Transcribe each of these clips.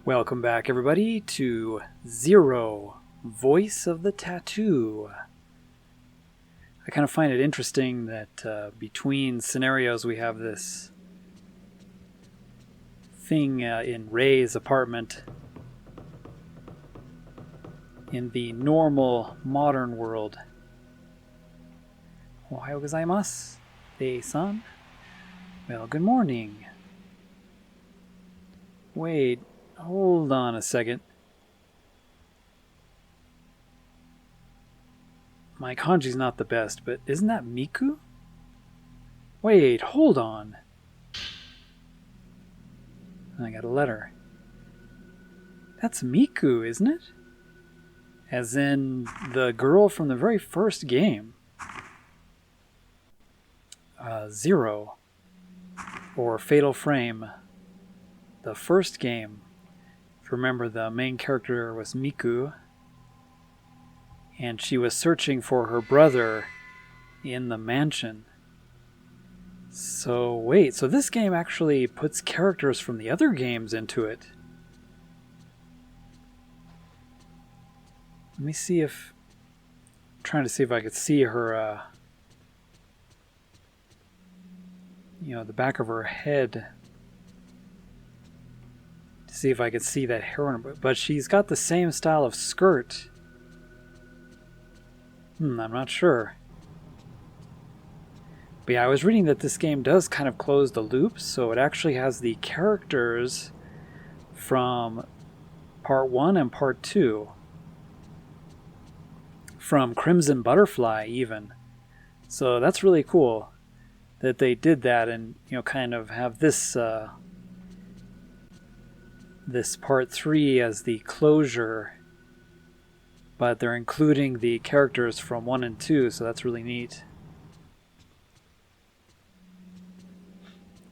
Welcome back, everybody, to Zero, Voice of the Tattoo. I kind of find it interesting that between scenarios we have this thing in Rei's apartment in the normal, modern world. Ohayou gozaimasu, Rei-san. Well, good morning. Wait, hold on a second. My kanji's not the best, but isn't that Miku? Wait, hold on. I got a letter. That's Miku, isn't it? As in the girl from the very first game. Zero. Or Fatal Frame. The first game. If you remember, the main character was Miku. And she was searching for her brother in the mansion. So wait, so this game actually puts characters from the other games into it. Let me see if... I'm trying to see if I could see her, the back of her head. To see if I could see that hair on her. But she's got the same style of skirt. I'm not sure. But yeah, I was reading that this game does kind of close the loop, so it actually has the characters from Part 1 and Part 2. From Crimson Butterfly, even. So that's really cool that they did that and, kind of have this, this Part 3 as the closure. But they're including the characters from 1 and 2, so that's really neat.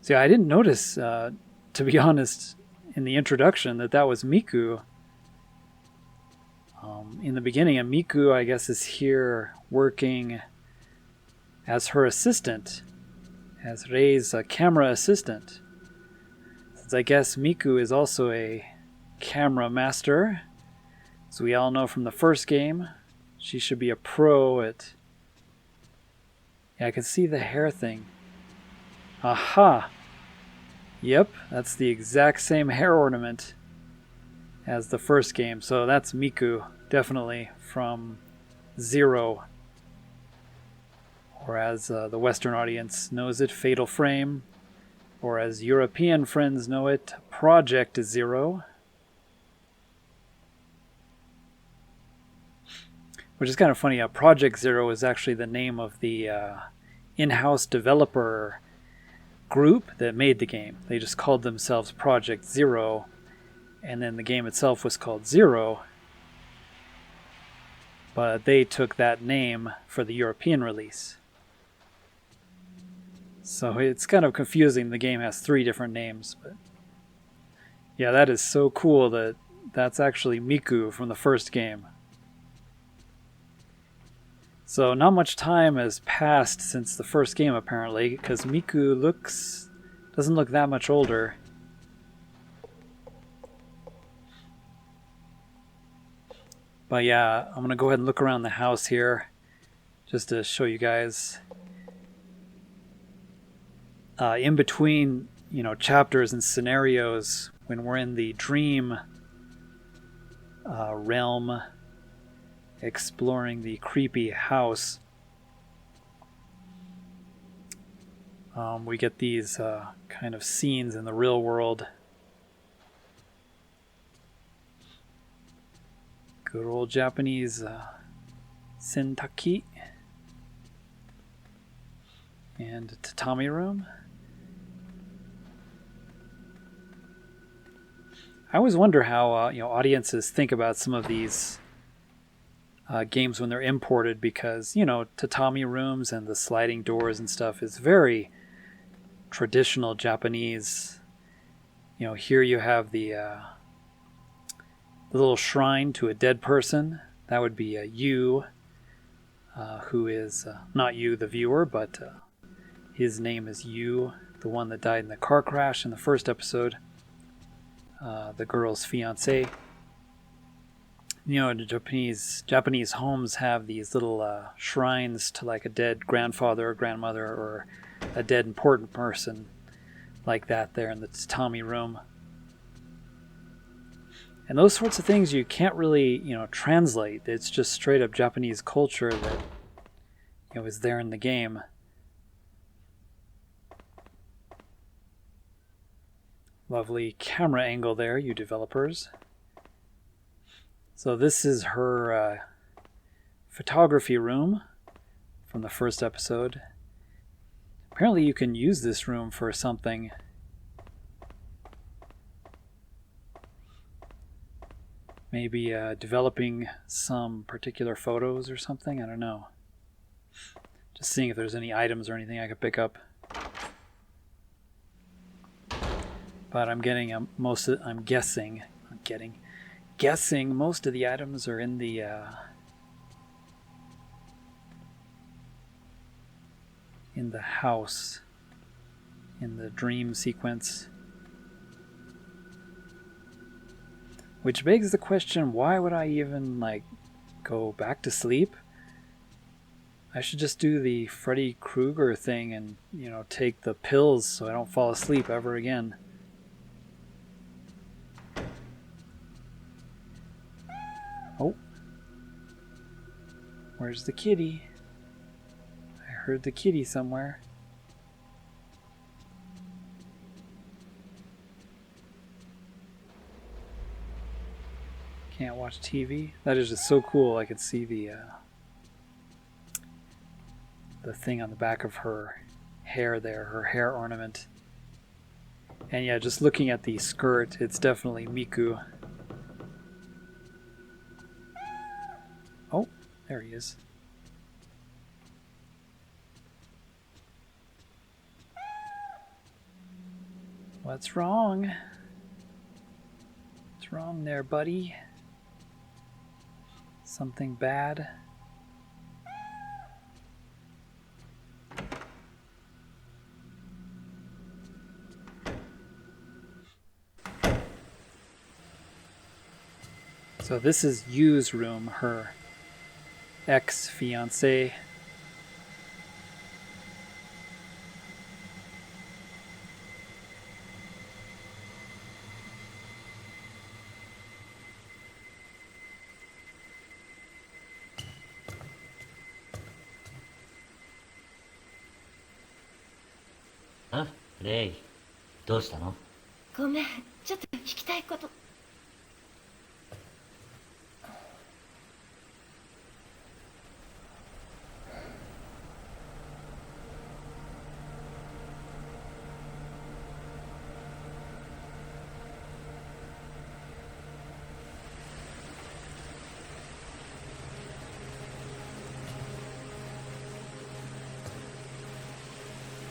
See, I didn't notice, to be honest, in the introduction that was Miku. In the beginning, and Miku, I guess, is here working as her assistant, as Rei's camera assistant. Since I guess Miku is also a camera master. As we all know from the first game, she should be a pro at... Yeah, I can see the hair thing. Aha! Yep, that's the exact same hair ornament as the first game. So that's Miku, definitely, from Zero. Or as the Western audience knows it, Fatal Frame. Or as European friends know it, Project Zero. Which is kind of funny. Project Zero is actually the name of the in-house developer group that made the game. They just called themselves Project Zero, and then the game itself was called Zero. But they took that name for the European release. So it's kind of confusing. The game has 3 different names. But yeah, that is so cool that that's actually Miku from the first game. So not much time has passed since the first game, apparently, because Miku doesn't look that much older. But yeah, I'm going to go ahead and look around the house here, just to show you guys. In between, chapters and scenarios, when we're in the dream realm, exploring the creepy house, we get these kind of scenes in the real world. Good old Japanese sentaki and tatami room. I always wonder how audiences think about some of these games when they're imported, because tatami rooms and the sliding doors and stuff is very traditional Japanese. Here you have the little shrine to a dead person. That would be you, who is not you the viewer, but his name is you, the one that died in the car crash in the first episode. the girl's fiance. You know, the Japanese homes have these little shrines to like a dead grandfather or grandmother or a dead important person like that there in the tatami room. And those sorts of things you can't really, translate. It's just straight up Japanese culture that, is there in the game. Lovely camera angle there, you developers. So this is her photography room from the first episode. Apparently you can use this room for something. Maybe developing some particular photos or something, I don't know. Just seeing if there's any items or anything I could pick up. But I'm guessing most of the items are in the house, in the dream sequence. Which begs the question, why would I even go back to sleep? I should just do the Freddy Krueger thing and, take the pills so I don't fall asleep ever again. Oh. Where's the kitty? I heard the kitty somewhere. Can't watch TV. That is just so cool. I could see the thing on the back of her hair there, her hair ornament. And yeah, just looking at the skirt, it's definitely Miku. Oh, there he is. What's wrong? What's wrong there, buddy? Something bad? So this is Yu's room, her ex-fiancé. Huh? レイ、どうしたの？ごめん、ちょっと聞きたいこと。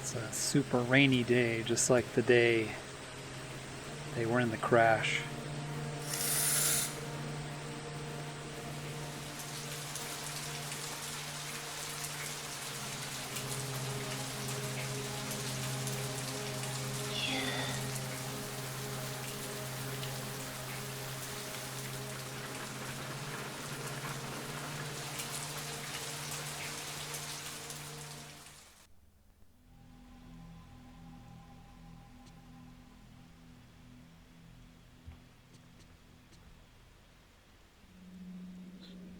It's a super rainy day, just like the day they were in the crash.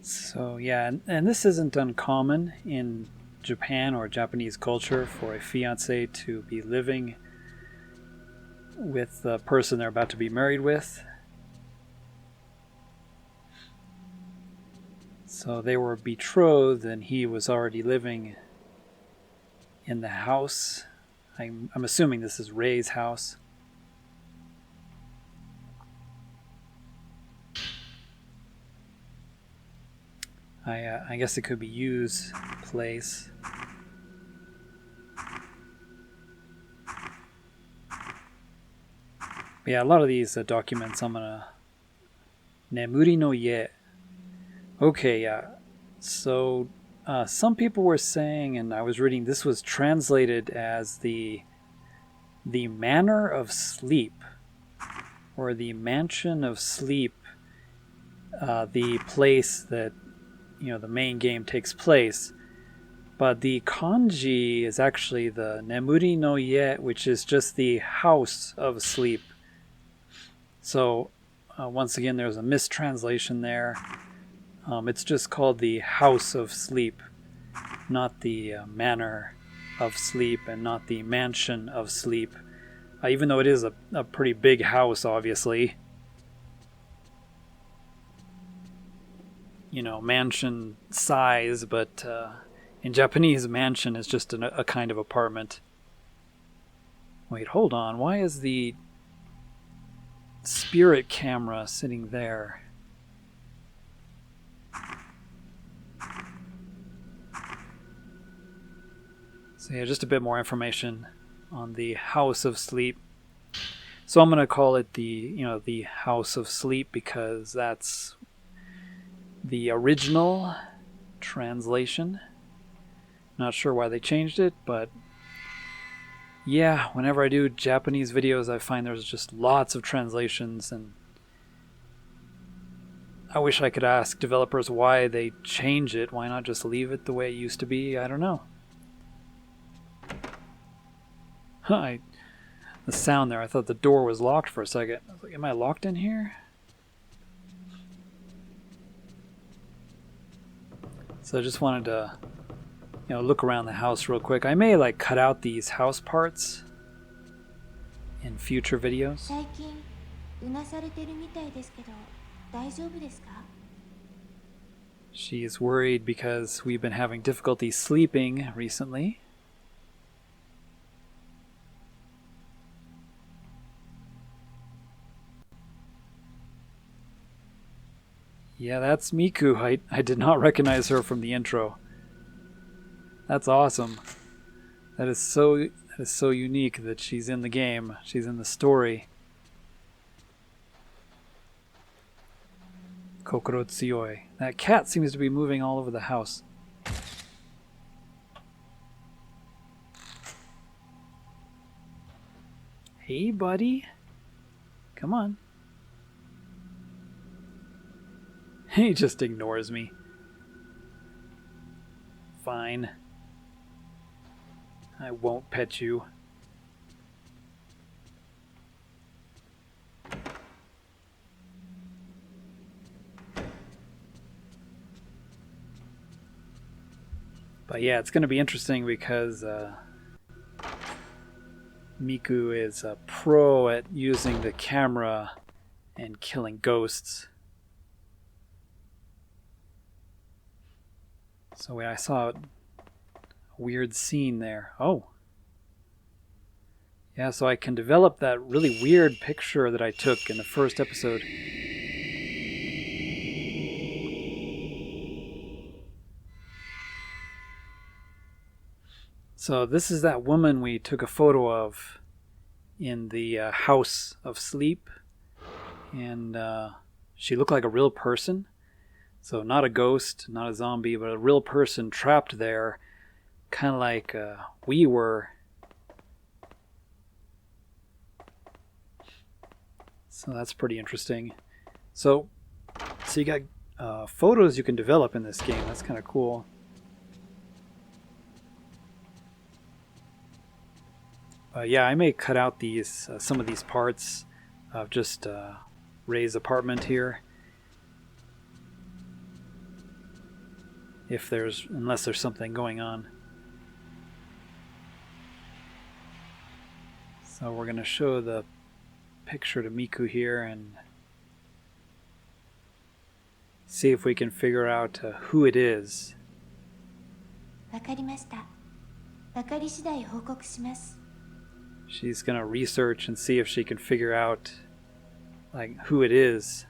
So yeah, and this isn't uncommon in Japan or Japanese culture for a fiancé to be living with the person they're about to be married with. So they were betrothed and he was already living in the house. I'm assuming this is Rei's house. I guess it could be Yu's place. But yeah, a lot of these documents I'm gonna... Nemuri no Ye. Okay, yeah. So some people were saying, and I was reading, this was translated as the manner of sleep. or the Mansion of Sleep, the place that, the main game takes place. But the kanji is actually the Nemuri no Ie, which is just the house of sleep. So, once again, there's a mistranslation there. It's just called the House of Sleep, not the Manor of Sleep, and not the Mansion of Sleep. Even though it is a pretty big house, obviously. Mansion size, but in Japanese, mansion is just a kind of apartment. Wait, hold on. Why is the spirit camera sitting there? So yeah, just a bit more information on the House of Sleep. So I'm going to call it the House of Sleep because that's the original translation. Not sure why they changed it, but yeah, whenever I do Japanese videos, I find there's just lots of translations, and I wish I could ask developers why they change it. Why not just leave it the way it used to be? I don't know. The sound there, I thought the door was locked for a second. I was like, am I locked in here? So I just wanted to look around the house real quick. I may cut out these house parts in future videos. She's worried because we've been having difficulty sleeping recently. Yeah, that's Miku. I did not recognize her from the intro. That's awesome. That is so unique that she's in the game. She's in the story. Kokoro tsuyoi. That cat seems to be moving all over the house. Hey, buddy. Come on. He just ignores me. Fine. I won't pet you. But yeah, it's going to be interesting because Miku is a pro at using the camera and killing ghosts. So I saw a weird scene there. Oh. Yeah, so I can develop that really weird picture that I took in the first episode. So this is that woman we took a photo of in the House of Sleep. And she looked like a real person. So not a ghost, not a zombie, but a real person trapped there, kind of like we were. So that's pretty interesting. So you got photos you can develop in this game. That's kind of cool. Yeah, I may cut out these some of these parts of just Ray's apartment here. Unless there's something going on. So we're going to show the picture to Miku here and see if we can figure out who it is. She's going to research and see if she can figure out who it is.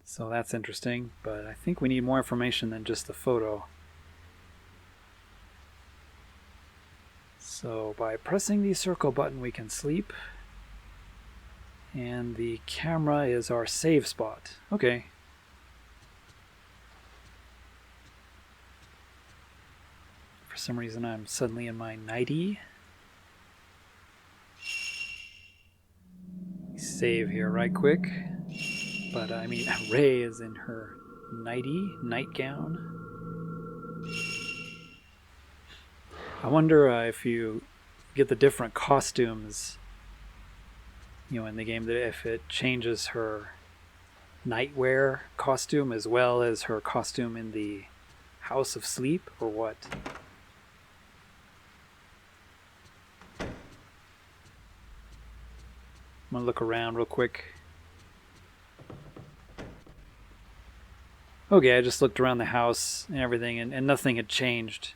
So that's interesting, but I think we need more information than just the photo. So by pressing the circle button we can sleep. And the camera is our save spot. Okay. For some reason I'm suddenly in my nightie. save here right quick. But I mean, Rei is in her nightgown. I wonder if you get the different costumes, in the game, that if it changes her nightwear costume as well as her costume in the House of Sleep, or what? I'm gonna look around real quick. Okay, I just looked around the house and everything, and nothing had changed.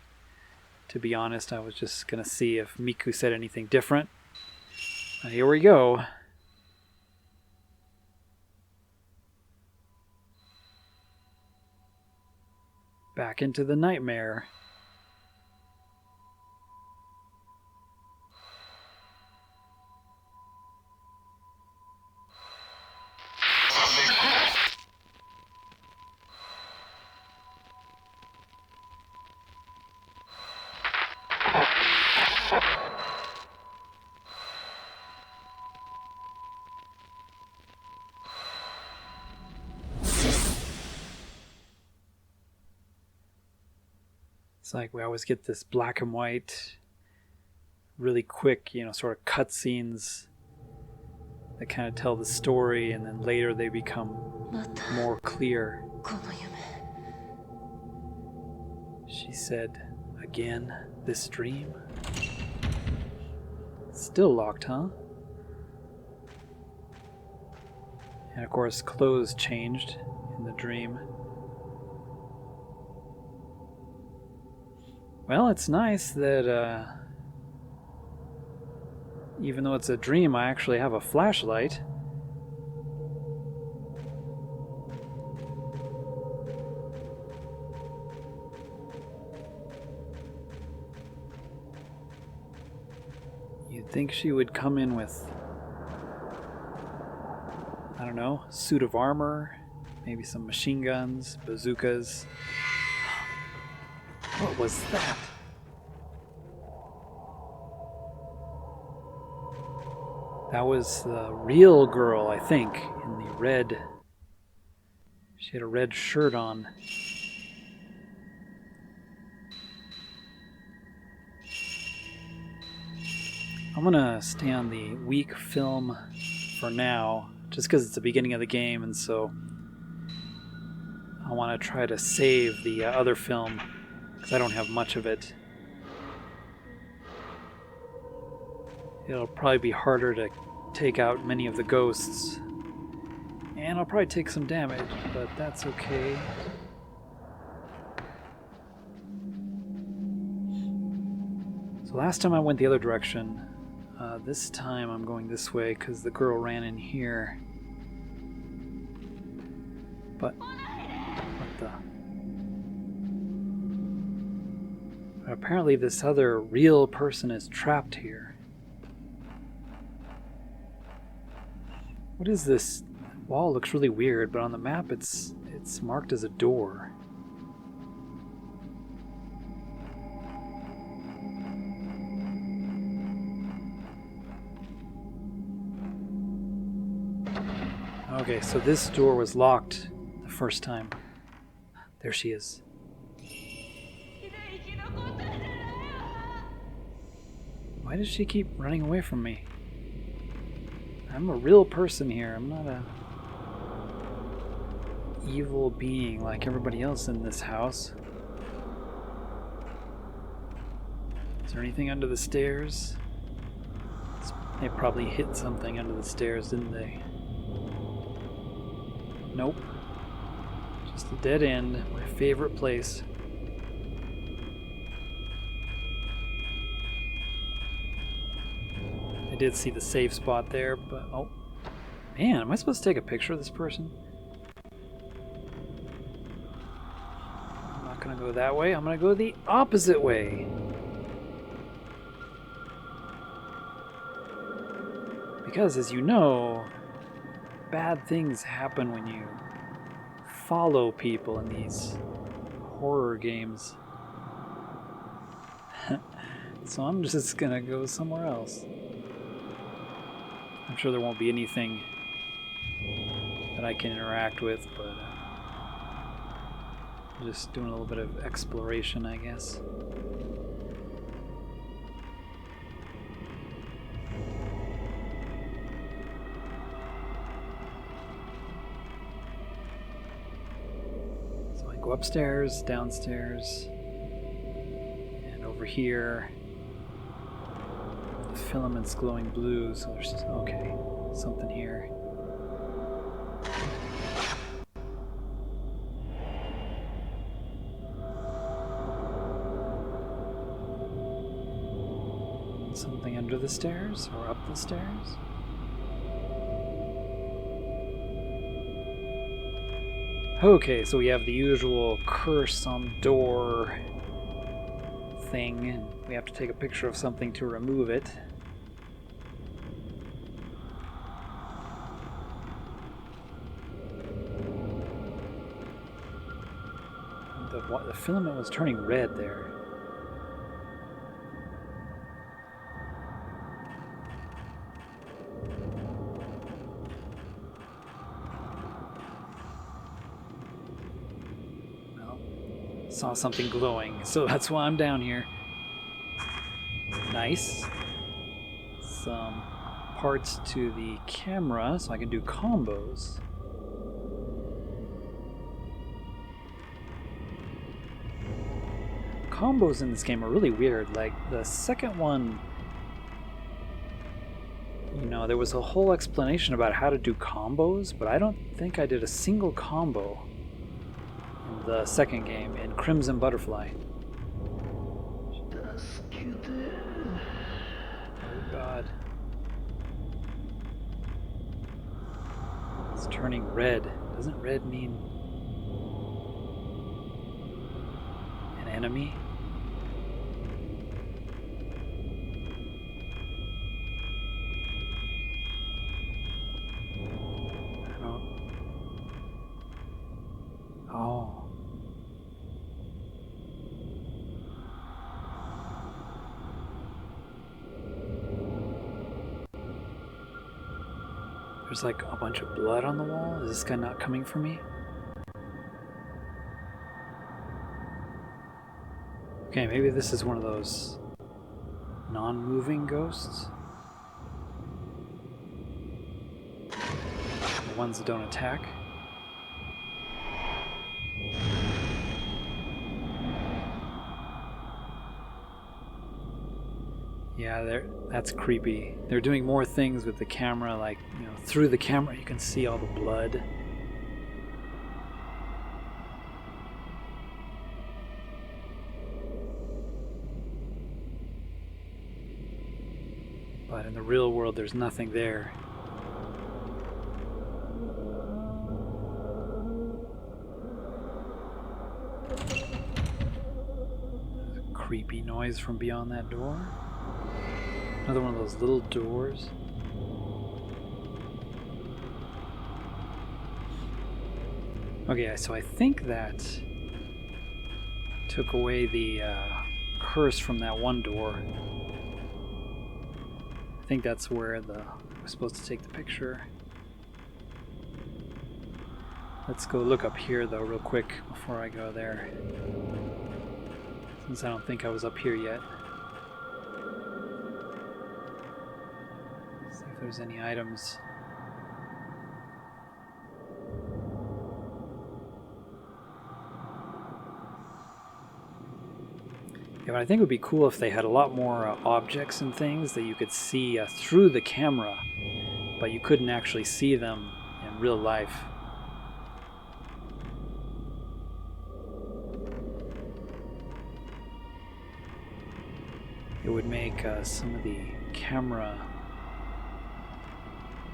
To be honest, I was just gonna see if Miku said anything different. Here we go. Back into the nightmare. It's like we always get this black and white, really quick, sort of cutscenes that kind of tell the story, and then later they become more clear. She said, again, this dream? Still locked, huh? And of course, clothes changed in the dream. Well, it's nice that even though it's a dream, I actually have a flashlight. You'd think she would come in with, I don't know, suit of armor, maybe some machine guns, bazookas. What was that? That was the real girl, I think, in the red. She had a red shirt on. I'm gonna stay on the weak film for now, just because it's the beginning of the game, and so I want to try to save the other film, because I don't have much of it. It'll probably be harder to take out many of the ghosts. And I'll probably take some damage, but that's okay. So last time I went the other direction. This time I'm going this way because the girl ran in here. But what the... Apparently this other real person is trapped here. What is this? The wall looks really weird, but on the map it's marked as a door. Okay, so this door was locked the first time. There she is. Why does she keep running away from me? I'm a real person here. I'm not a evil being like everybody else in this house. Is there anything under the stairs? They probably hit something under the stairs, didn't they? Nope. Just a dead end. My favorite place. I did see the safe spot there, but oh man, am I supposed to take a picture of this person? I'm not gonna go that way, I'm gonna go the opposite way. Because as you know, bad things happen when you follow people in these horror games. So I'm just gonna go somewhere else. I'm sure there won't be anything that I can interact with, but just doing a little bit of exploration, I guess. So I go upstairs, downstairs, and over here. The filament's glowing blue, so there's okay, something here. Something under the stairs or up the stairs? Okay, so we have the usual curse on door thing, and we have to take a picture of something to remove it. The filament was turning red there. Saw something glowing, so that's why I'm down here. Nice. Some parts to the camera so I can do combos. Combos in this game are really weird. Like the second one, you know, there was a whole explanation about how to do combos, but I don't think I did a single combo in the second game in Crimson Butterfly. Oh god. It's turning red. Doesn't red mean an enemy? There's like a bunch of blood on the wall. Is this guy not coming for me? Okay, maybe this is one of those non-moving ghosts. The ones that don't attack. Yeah, that's creepy. They're doing more things with the camera, like, you know, through the camera you can see all the blood. But in the real world, there's nothing there. There's a creepy noise from beyond that door. Another one of those little doors. Okay, so I think that took away the curse from that one door. I think that's where we're supposed to take the picture. Let's go look up here though real quick before I go there, since I don't think I was up here yet. See if there's any items. Yeah, but I think it would be cool if they had a lot more objects and things that you could see through the camera, but you couldn't actually see them in real life. It would make some of the camera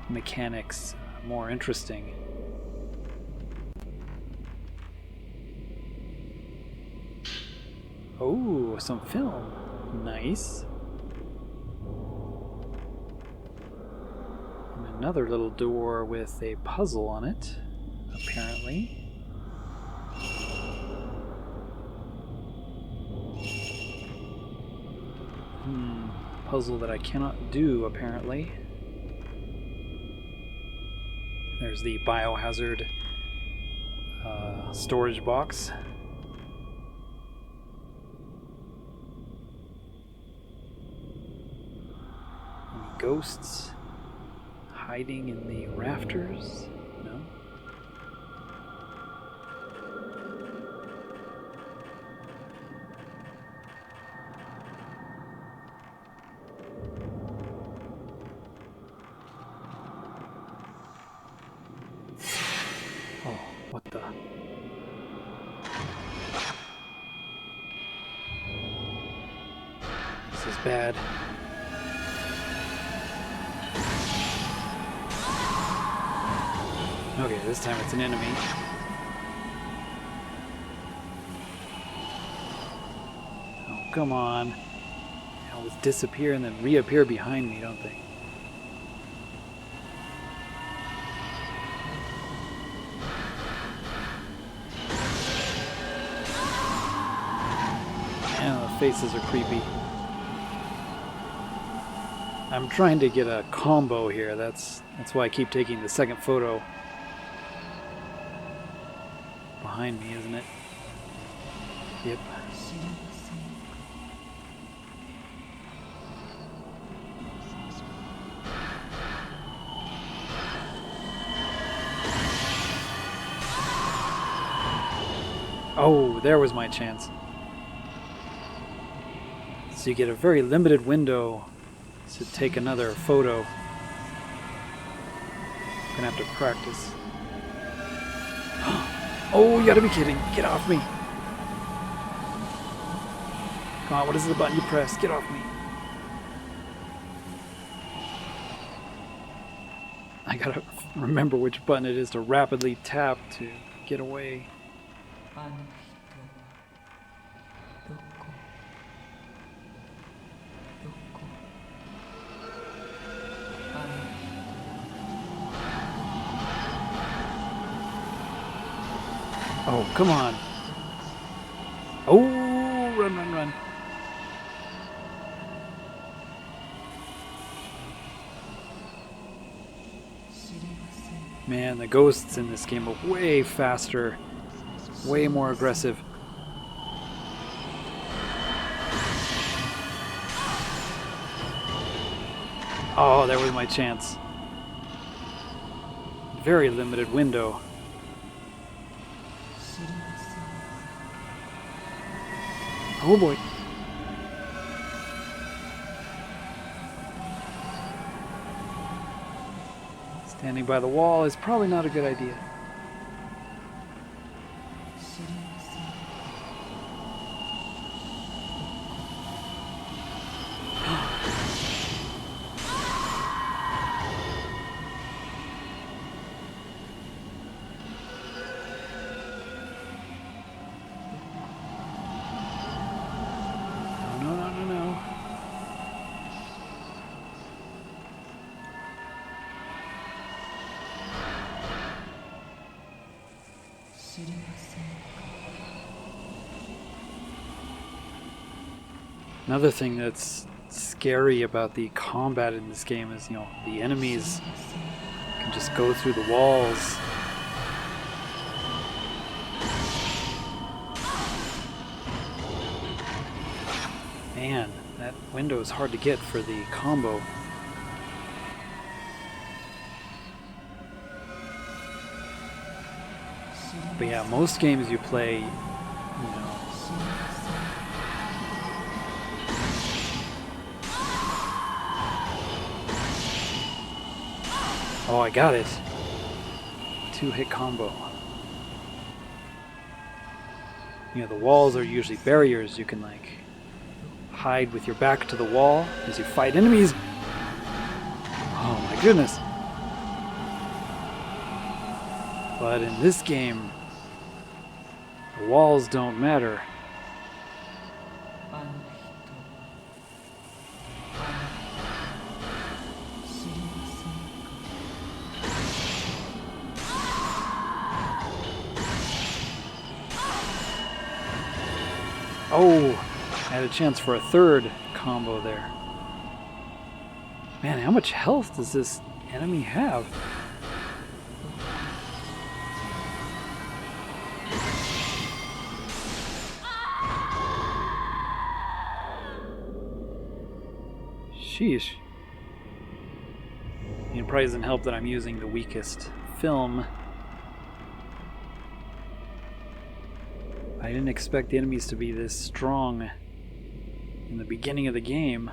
mechanics more interesting. Oh, some film. Nice. And another little door with a puzzle on it, apparently. Puzzle that I cannot do, apparently. There's the biohazard storage box. Any ghosts hiding in the rafters? No? Oh, what the? This is bad. Okay, this time it's an enemy. Oh, come on. They always disappear and then reappear behind me, don't they? And the faces are creepy. I'm trying to get a combo here. That's why I keep taking the second photo. Behind me, isn't it? Yep. Oh, there was my chance. So you get a very limited window to take another photo. I'm gonna have to practice. Oh, you gotta be kidding. Get off me. Come on, what is the button you press? Get off me. I gotta remember which button it is to rapidly tap to get away. Oh, come on. Oh, run, run, run. Man, the ghosts in this game are way faster, way more aggressive. Oh, there was my chance. Very limited window. Oh boy. Standing by the wall is probably not a good idea. Another thing that's scary about the combat in this game is, the enemies can just go through the walls. Man, that window is hard to get for the combo. But yeah, most games you play, Oh, I got it. 2-hit combo. The walls are usually barriers. You can hide with your back to the wall as you fight enemies. Oh my goodness. But in this game, the walls don't matter. Oh, I had a chance for a third combo there. Man, how much health does this enemy have? Sheesh. It probably doesn't help that I'm using the weakest film. I didn't expect the enemies to be this strong in the beginning of the game.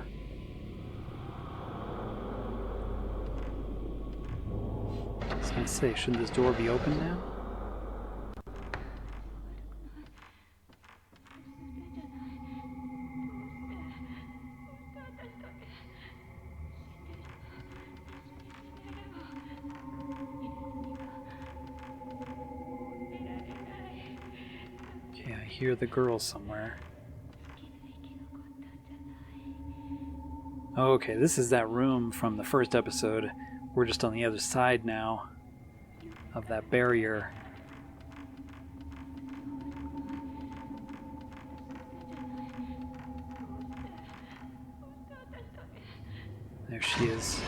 I was gonna say, shouldn't this door be open now? Okay, I hear the girl somewhere. Oh, okay, this is that room from the first episode. We're just on the other side now of that barrier. There she is.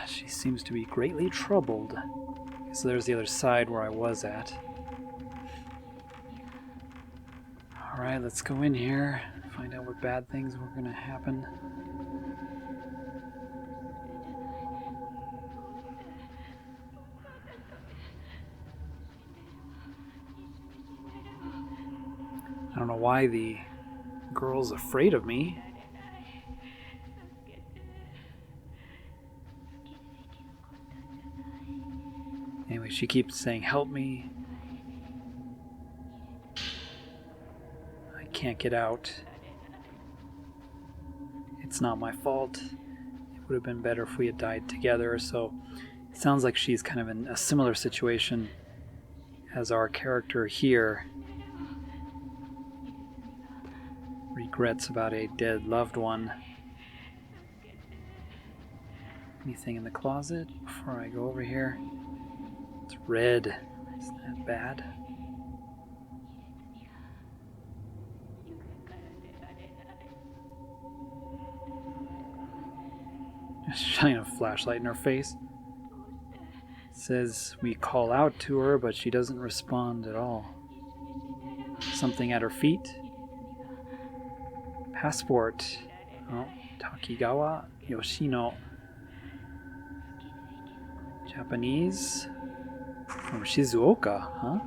She seems to be greatly troubled. So there's the other side where I was at. Alright, let's go in here. Find out what bad things were going to happen. I don't know why the girl's afraid of me. Anyway, she keeps saying, help me. I can't get out. It's not my fault. It would have been better if we had died together. So it sounds like she's kind of in a similar situation as our character here. Regrets about a dead loved one. Anything in the closet before I go over here? It's red. Isn't that bad? Just shining a flashlight in her face. It says we call out to her, but she doesn't respond at all. Something at her feet. Passport. Oh, Takigawa Yoshino. Japanese. From Shizuoka, huh?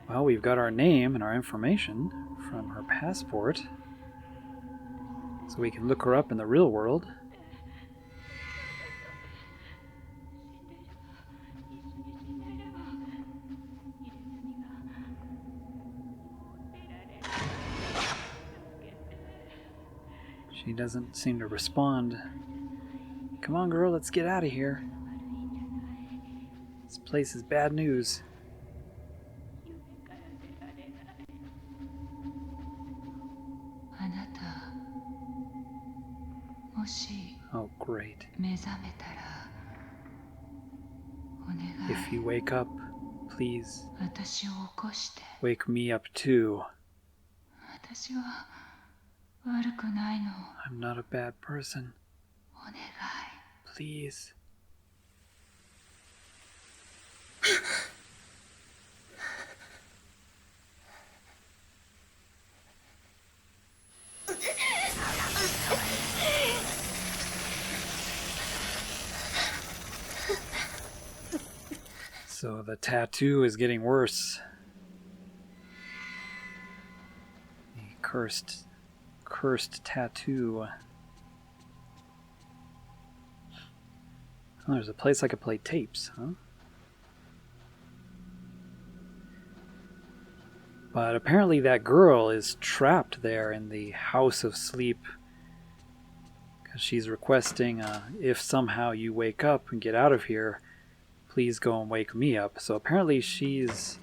Well, we've got our name and our information from her passport. So we can look her up in the real world. She doesn't seem to respond. Come on, girl, let's get out of here. This place is bad news. Oh, great. If you wake up, please wake me up too. I'm not a bad person. Please. So the tattoo is getting worse. The cursed tattoo. Oh, there's a place I could play tapes, huh? But apparently that girl is trapped there in the house of sleep. Because she's requesting, if somehow you wake up and get out of here, please go and wake me up. So apparently she's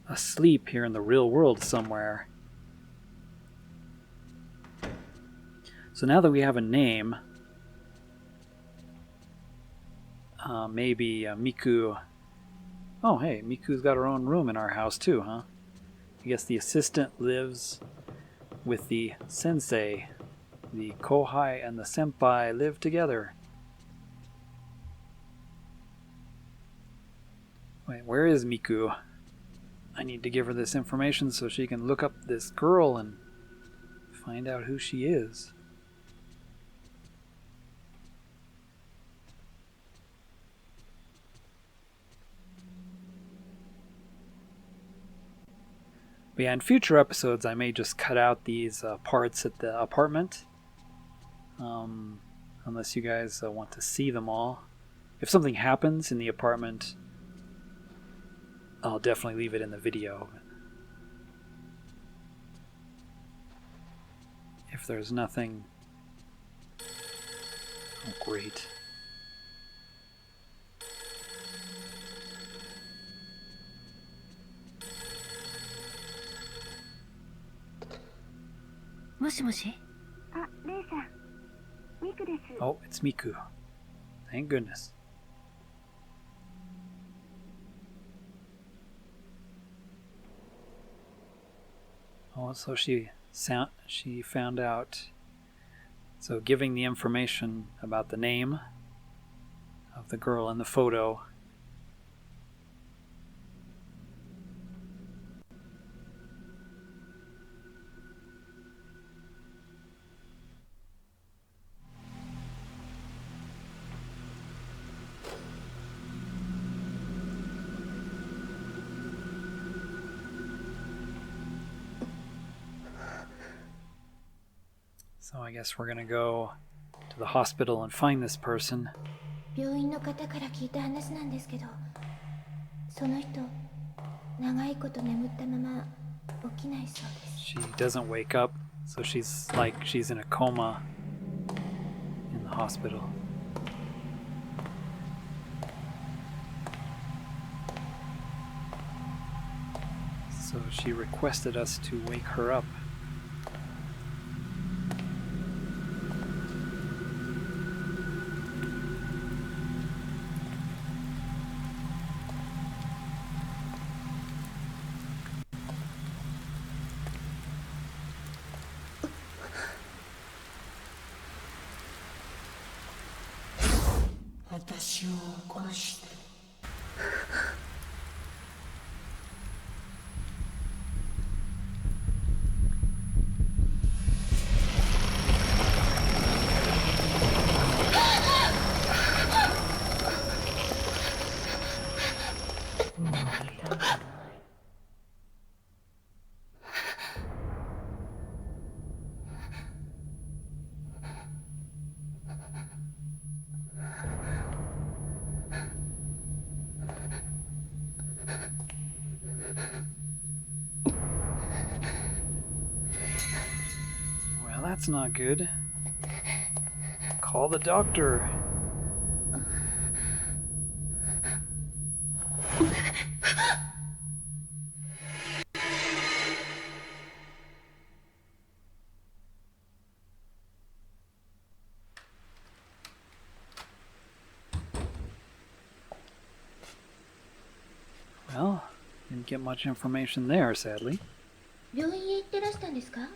asleep here in the real world somewhere. So now that we have a name, maybe Miku... Oh, hey, Miku's got her own room in our house too, huh? I guess the assistant lives with the sensei. The Kohai and the Senpai live together. Wait, where is Miku? I need to give her this information so she can look up this girl and find out who she is. But yeah, in future episodes, I may just cut out these parts at the apartment. Unless you guys want to see them all. If something happens in the apartment, I'll definitely leave it in the video. If there's nothing... Oh, great. Oh, it's Miku. Thank goodness. Oh, so she found out. So giving the information about the name of the girl in the photo. So I guess we're gonna go to the hospital and find this person. 病院の方から聞いた話なんですけど、その人長いこと眠ったまま起きないそうです。 She doesn't wake up, so she's like she's in a coma in the hospital. So she requested us to wake her up. That's not good. Call the doctor. Well, didn't get much information there, sadly. 病院へ行ってらしたんですか？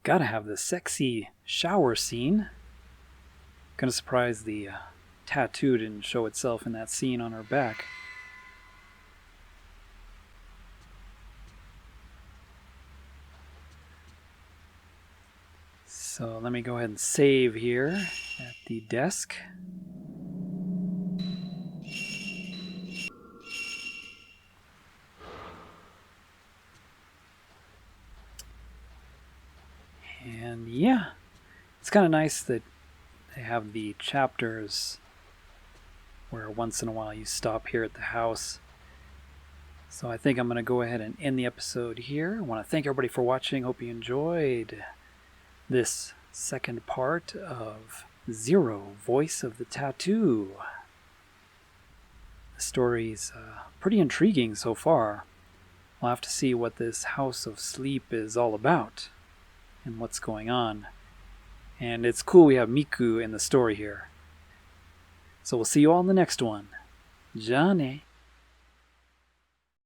Gotta have the sexy shower scene. Kinda surprised the tattoo didn't show itself in that scene on her back. So let me go ahead and save here at the desk. And yeah, it's kind of nice that they have the chapters where once in a while you stop here at the house. So I think I'm going to go ahead and end the episode here. I want to thank everybody for watching. Hope you enjoyed. this second part of Zero, Voice of the Tattoo. The story's pretty intriguing so far. We'll have to see what this House of Sleep is all about and what's going on. And it's cool we have Miku in the story here. So we'll see you all in the next one. じゃあね。